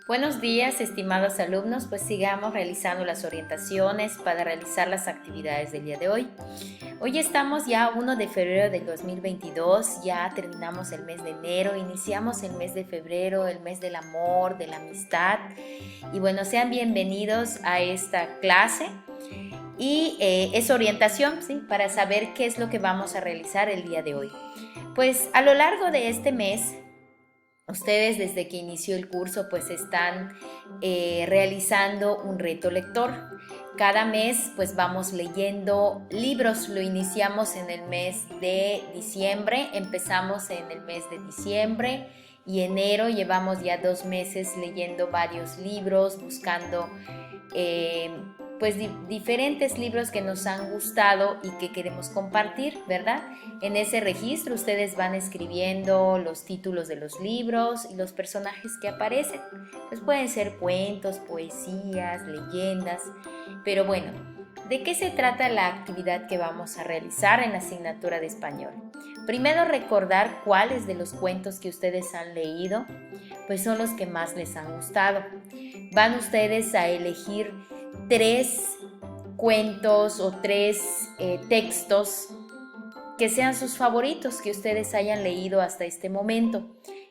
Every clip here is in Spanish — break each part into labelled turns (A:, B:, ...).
A: Buenos días, estimados alumnos, pues sigamos realizando las orientaciones para realizar las actividades del día de hoy. Hoy estamos ya a 1 de febrero del 2022, ya terminamos el mes de enero, iniciamos el mes de febrero, el mes del amor, de la amistad. Y bueno, sean bienvenidos a esta clase y es orientación, ¿sí? Para saber qué es lo que vamos a realizar el día de hoy. Pues a lo largo de este mes, ustedes desde que inició el curso pues están realizando un reto lector. Cada mes pues vamos leyendo libros, lo iniciamos en el mes de diciembre, empezamos en el mes de diciembre y enero, llevamos ya 2 meses leyendo varios libros, buscando pues diferentes libros que nos han gustado y que queremos compartir, ¿verdad? En ese registro ustedes van escribiendo los títulos de los libros y los personajes que aparecen. Pues pueden ser cuentos, poesías, leyendas, pero bueno, ¿de qué se trata la actividad que vamos a realizar en la asignatura de español? Primero recordar cuáles de los cuentos que ustedes han leído, pues son los que más les han gustado. Van ustedes a elegir 3 cuentos o 3 textos que sean sus favoritos, que ustedes hayan leído hasta este momento,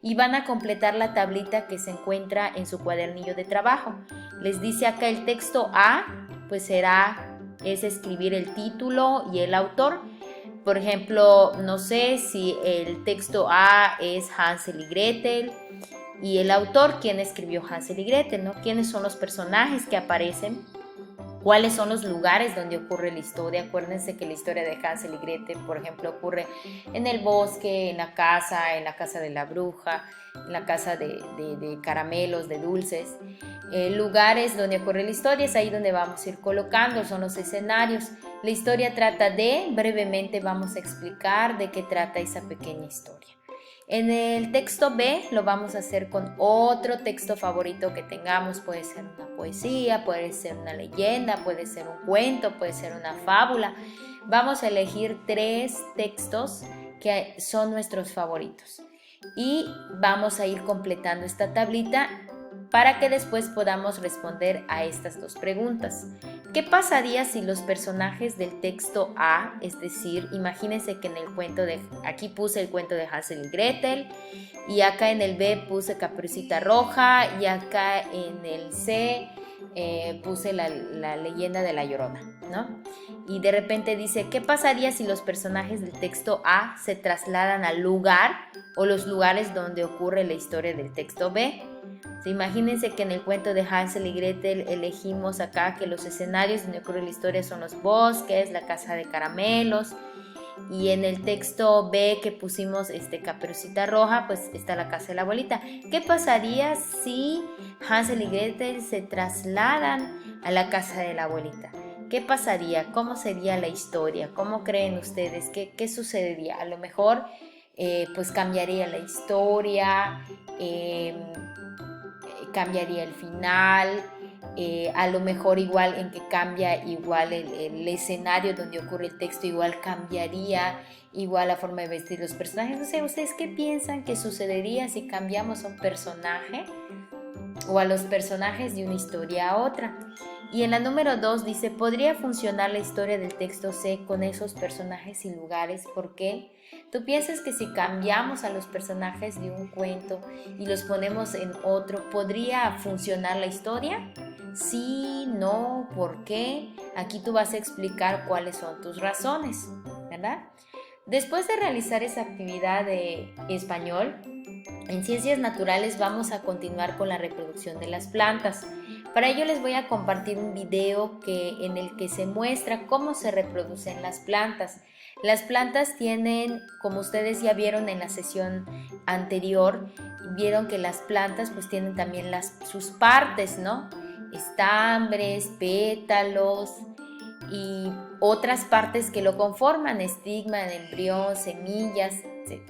A: y van a completar la tablita que se encuentra en su cuadernillo de trabajo. Les dice acá el texto A, pues es escribir el título y el autor. Por ejemplo, no sé si el texto A es Hansel y Gretel y el autor, quién escribió Hansel y Gretel, ¿no? ¿Quiénes son los personajes que aparecen? ¿Cuáles son los lugares donde ocurre la historia? Acuérdense que la historia de Hansel y Gretel, por ejemplo, ocurre en el bosque, en la casa de la bruja, en la casa de caramelos, de dulces. Lugares donde ocurre la historia es ahí donde vamos a ir colocando, son los escenarios. La historia trata brevemente vamos a explicar de qué trata esa pequeña historia. En el texto B lo vamos a hacer con otro texto favorito que tengamos, puede ser una poesía, puede ser una leyenda, puede ser un cuento, puede ser una fábula. Vamos a elegir 3 textos que son nuestros favoritos y vamos a ir completando esta tablita para que después podamos responder a estas 2 preguntas. ¿Qué pasaría si los personajes del texto A, es decir, imagínense que en el cuento aquí puse el cuento de Hansel y Gretel, y acá en el B puse Caperucita Roja, y acá en el C puse la leyenda de La Llorona, ¿no? Y de repente dice, ¿qué pasaría si los personajes del texto A se trasladan al lugar o los lugares donde ocurre la historia del texto B? Imagínense que en el cuento de Hansel y Gretel elegimos acá que los escenarios donde ocurre la historia son los bosques, la casa de caramelos, y en el texto B que pusimos Caperucita Roja, pues está la casa de la abuelita. ¿Qué pasaría si Hansel y Gretel se trasladan a la casa de la abuelita? ¿Qué pasaría? ¿Cómo sería la historia? ¿Cómo creen ustedes? ¿Qué sucedería? A lo mejor pues cambiaría la historia, cambiaría el final, a lo mejor igual en que cambia igual el escenario donde ocurre el texto, igual cambiaría igual la forma de vestir los personajes. No sé, ¿ustedes qué piensan que sucedería si cambiamos a un personaje o a los personajes de una historia a otra? Y en la número 2 dice, ¿podría funcionar la historia del texto C con esos personajes y lugares? ¿Por qué? ¿Tú piensas que si cambiamos a los personajes de un cuento y los ponemos en otro, podría funcionar la historia? Sí, no, ¿por qué? Aquí tú vas a explicar cuáles son tus razones, ¿verdad? Después de realizar esa actividad de español, en ciencias naturales vamos a continuar con la reproducción de las plantas. Para ello les voy a compartir un video en el que se muestra cómo se reproducen las plantas. Las plantas tienen, como ustedes ya vieron en la sesión anterior, vieron que las plantas pues tienen también sus partes, ¿no? Estambres, pétalos y otras partes que lo conforman, estigma, embrión, semillas, etc.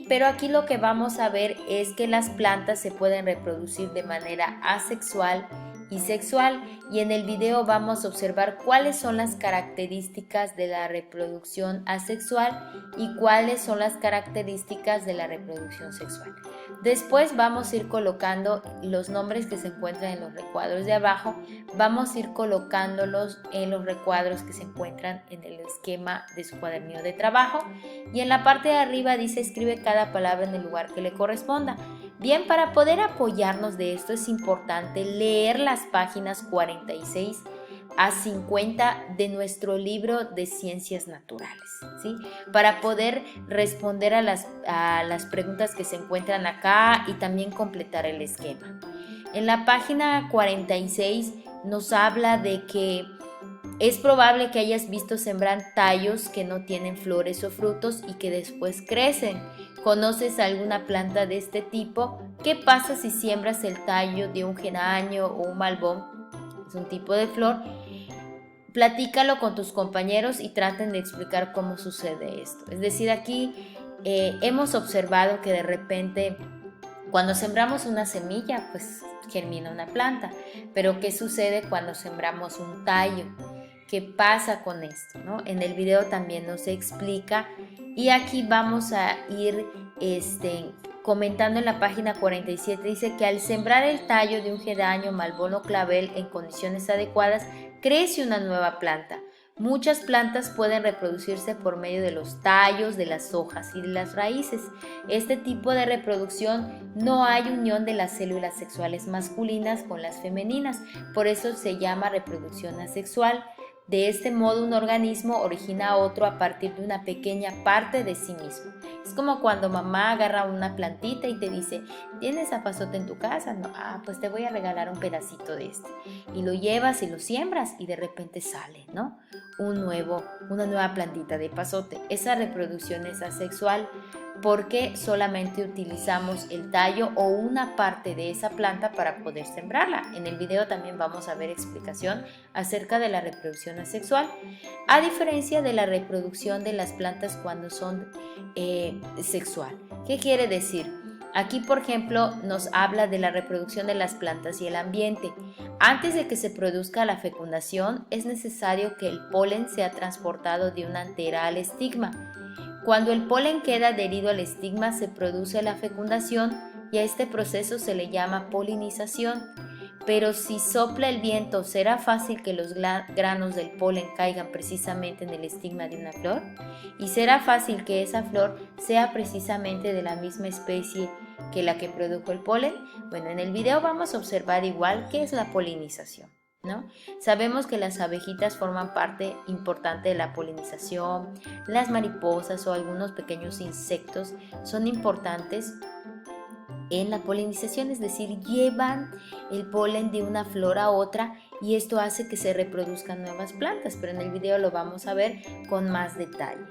A: Pero aquí lo que vamos a ver es que las plantas se pueden reproducir de manera asexual y sexual. Y en el video vamos a observar cuáles son las características de la reproducción asexual y cuáles son las características de la reproducción sexual. Después vamos a ir colocando los nombres que se encuentran en los recuadros de abajo, vamos a ir colocándolos en los recuadros que se encuentran en el esquema de su cuadernillo de trabajo, y en la parte de arriba dice escribe cada palabra en el lugar que le corresponda. Bien, para poder apoyarnos de esto es importante leer las páginas 46 a 50 de nuestro libro de Ciencias Naturales, ¿sí? Para poder responder a las preguntas que se encuentran acá y también completar el esquema. En la página 46 nos habla de que es probable que hayas visto sembrar tallos que no tienen flores o frutos y que después crecen. ¿Conoces alguna planta de este tipo? ¿Qué pasa si siembras el tallo de un geráneo o un malbón? Es un tipo de flor. Platícalo con tus compañeros y traten de explicar cómo sucede esto. Es decir, aquí hemos observado que de repente cuando sembramos una semilla, pues germina una planta. Pero ¿qué sucede cuando sembramos un tallo? ¿Qué pasa con esto, ¿no? En el video también nos explica, y aquí vamos a ir comentando en la página 47. Dice que al sembrar el tallo de un geráneo, malbón o clavel en condiciones adecuadas, crece una nueva planta. Muchas plantas pueden reproducirse por medio de los tallos, de las hojas y de las raíces. Este tipo de reproducción no hay unión de las células sexuales masculinas con las femeninas, por eso se llama reproducción asexual. De este modo, un organismo origina a otro a partir de una pequeña parte de sí mismo. Es como cuando mamá agarra una plantita y te dice, ¿tienes zapazote en tu casa? No, pues te voy a regalar un pedacito de este. Y lo llevas y lo siembras y de repente sale, ¿no? Una nueva plantita de epazote. Esa reproducción es asexual porque solamente utilizamos el tallo o una parte de esa planta para poder sembrarla. En el video también vamos a ver explicación acerca de la reproducción asexual, a diferencia de la reproducción de las plantas cuando son sexual. ¿Qué quiere decir? Aquí, por ejemplo, nos habla de la reproducción de las plantas y el ambiente. Antes de que se produzca la fecundación, es necesario que el polen sea transportado de una antera al estigma. Cuando el polen queda adherido al estigma, se produce la fecundación y a este proceso se le llama polinización. Pero si sopla el viento, ¿será fácil que los granos del polen caigan precisamente en el estigma de una flor? ¿Y será fácil que esa flor sea precisamente de la misma especie que la que produjo el polen? Bueno, en el video vamos a observar igual qué es la polinización, ¿no? Sabemos que las abejitas forman parte importante de la polinización, las mariposas o algunos pequeños insectos son importantes en la polinización, es decir, llevan el polen de una flor a otra y esto hace que se reproduzcan nuevas plantas, pero en el video lo vamos a ver con más detalle.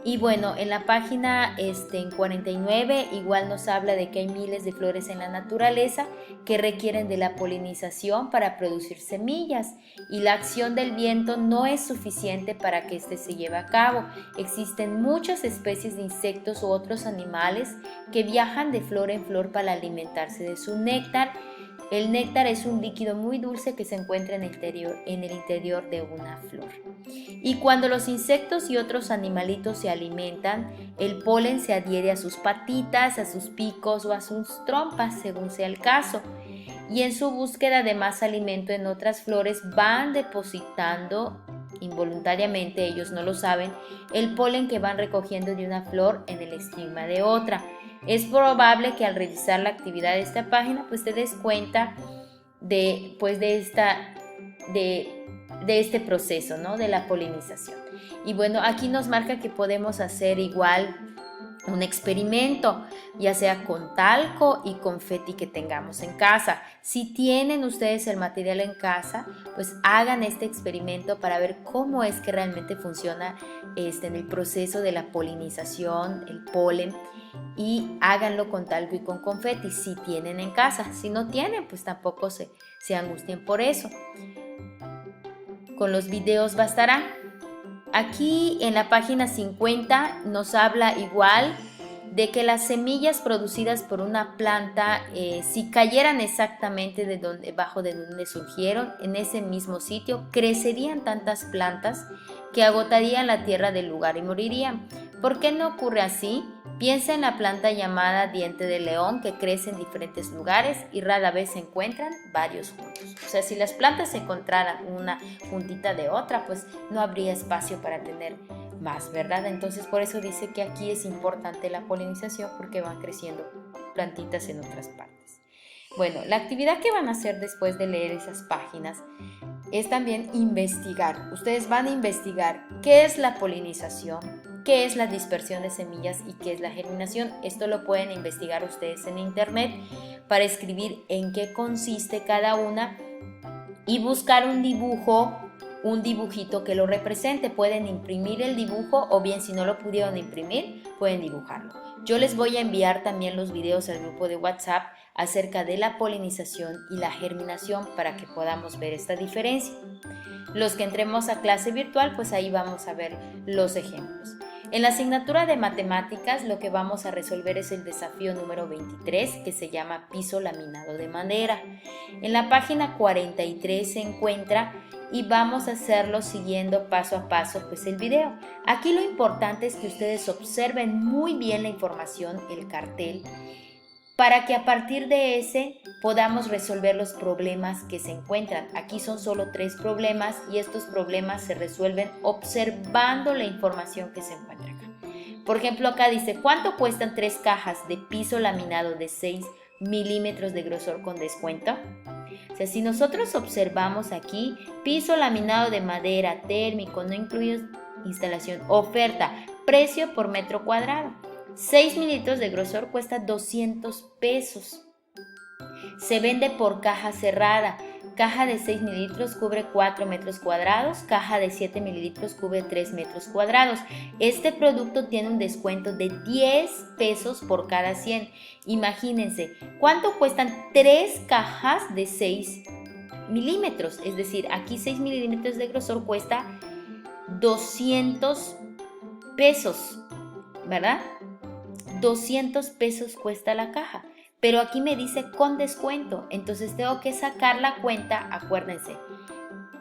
A: Y bueno, en la página en 49 igual nos habla de que hay miles de flores en la naturaleza que requieren de la polinización para producir semillas y la acción del viento no es suficiente para que éste se lleve a cabo. Existen muchas especies de insectos u otros animales que viajan de flor en flor para alimentarse de su néctar. El néctar es un líquido muy dulce que se encuentra en el interior de una flor. Y cuando los insectos y otros animalitos se alimentan, el polen se adhiere a sus patitas, a sus picos o a sus trompas, según sea el caso. Y en su búsqueda de más alimento en otras flores van depositando, involuntariamente ellos no lo saben, el polen que van recogiendo de una flor en el estigma de otra. Es probable que al revisar la actividad de esta página pues te des cuenta de este proceso, ¿no? De la polinización. Y bueno, aquí nos marca que podemos hacer igual un experimento, ya sea con talco y confeti que tengamos en casa. Si tienen ustedes el material en casa, pues hagan este experimento para ver cómo es que realmente funciona en el proceso de la polinización, el polen, y háganlo con talco y con confeti si tienen en casa. Si no tienen, pues tampoco se angustien por eso. Con los videos bastará. Aquí en la página 50 nos habla igual de que las semillas producidas por una planta, si cayeran exactamente bajo de donde surgieron, en ese mismo sitio, crecerían tantas plantas que agotarían la tierra del lugar y morirían. ¿Por qué no ocurre así? Piensa en la planta llamada diente de león, que crece en diferentes lugares y rara vez se encuentran varios juntos. O sea, si las plantas se encontraran una juntita de otra, pues no habría espacio para tener más, ¿verdad? Entonces por eso dice que aquí es importante la polinización, porque van creciendo plantitas en otras partes. Bueno, la actividad que van a hacer después de leer esas páginas es también investigar. Ustedes van a investigar qué es la polinización, qué es la dispersión de semillas y qué es la germinación. Esto lo pueden investigar ustedes en internet para escribir en qué consiste cada una y buscar un dibujito que lo represente. Pueden imprimir el dibujo o bien, si no lo pudieron imprimir, pueden dibujarlo. Yo les voy a enviar también los videos al grupo de WhatsApp acerca de la polinización y la germinación para que podamos ver esta diferencia. Los que entremos a clase virtual, pues ahí vamos a ver los ejemplos. En la asignatura de matemáticas lo que vamos a resolver es el desafío número 23, que se llama piso laminado de madera. En la página 43 se encuentra y vamos a hacerlo siguiendo paso a paso pues el video. Aquí lo importante es que ustedes observen muy bien la información, el cartel, para que a partir de ese podamos resolver los problemas que se encuentran. Aquí son solo 3 problemas y estos problemas se resuelven observando la información que se encuentra acá. Por ejemplo, acá dice, ¿cuánto cuestan 3 cajas de piso laminado de 6 milímetros de grosor con descuento? O sea, si nosotros observamos aquí, piso laminado de madera, térmico, no incluye instalación, oferta, precio por metro cuadrado. 6 mililitros de grosor cuesta 200 pesos. Se vende por caja cerrada. Caja de 6 mililitros cubre 4 metros cuadrados. Caja de 7 mililitros cubre 3 metros cuadrados. Este producto tiene un descuento de 10 pesos por cada 100. Imagínense, ¿cuánto cuestan 3 cajas de 6 milímetros? Es decir, aquí 6 milímetros de grosor cuesta 200 pesos, ¿verdad? 200 pesos cuesta la caja, pero aquí me dice con descuento, entonces tengo que sacar la cuenta. Acuérdense,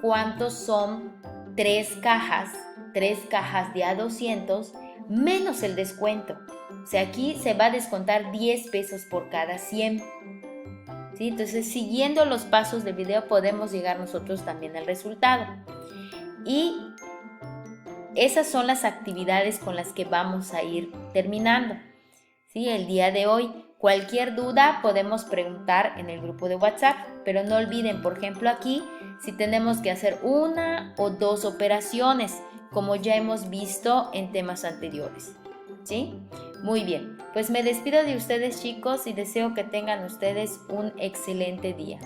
A: ¿cuántos son 3 cajas? 3 cajas de a 200 menos el descuento. O sea, aquí se va a descontar 10 pesos por cada 100. ¿Sí? Entonces, siguiendo los pasos del video podemos llegar nosotros también al resultado. Y esas son las actividades con las que vamos a ir terminando, ¿sí? El día de hoy. Cualquier duda podemos preguntar en el grupo de WhatsApp, pero no olviden, por ejemplo, aquí, si tenemos que hacer 1 o 2 operaciones, como ya hemos visto en temas anteriores, ¿sí? Muy bien, pues me despido de ustedes, chicos, y deseo que tengan ustedes un excelente día.